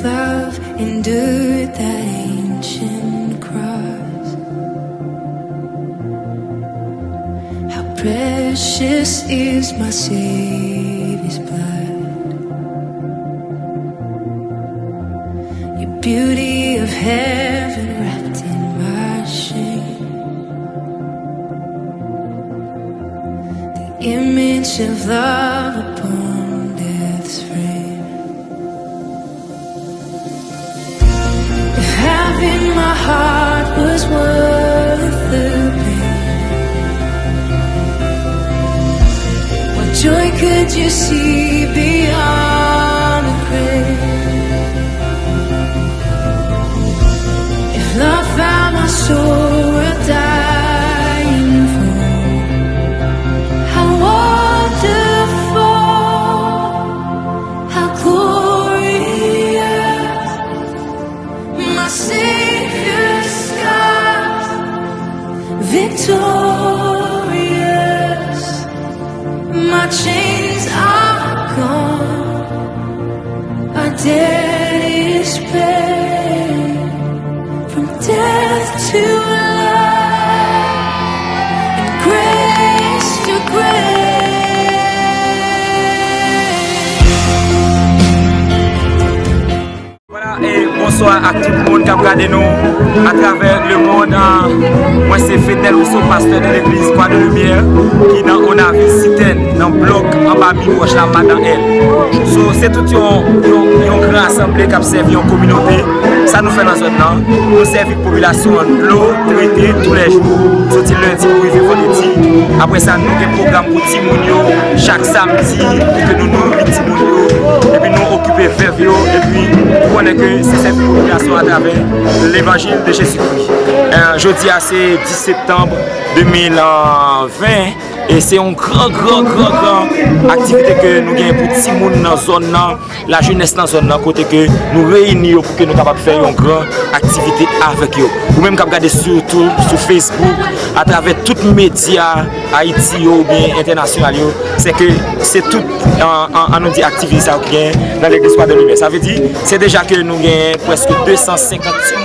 love endured that ancient cross. How precious is my Savior's blood. Your beauty of heaven wrapped in my shame. The image of love upon death's frame. If having my heart was worth the pain, what joy could you see beyond the grave? If love found my soul worth dying for, how wonderful, how glorious, my Savior's scars, victorious, my chains are gone, our debt is paid, from death to life, and grace to grace. Voilà, et bonsoir à tout le monde qui a regardé nous à travers le monde. Moi, c'est Fidel Rousseau, pasteur de l'église Croix de Lumière, qui on a visité dans le bloc en bas mi-proche là, dans elle. So, c'est tout une grande assemblée qui a servi en communauté. Ça nous fait dans zone là. Nous servons la population de l'eau, traité tous les jours. Sorti lundi pour arriver vendredi. Après ça, nous avons un programme pour Timounio chaque samedi pour que nous nourrissons Timounio. Et puis nous occuper Vervio. Et puis nous connaissons que c'est cette population à travers l'évangile de Jésus-Christ. Jeudi, c'est 10 septembre 2020. Et c'est une grande activité que nous avons pour tout le monde dans la zone, la jeunesse dans la zone, côté que nous réunissons pour que nous puissions faire une grande activité avec eux. Ou même regarder surtout sur Facebook, à travers tous les médias, Haïti ou bien internationaux, c'est que c'est tout en activité dans l'église Croix de Lumière. Ça veut dire c'est déjà que nous avons presque 250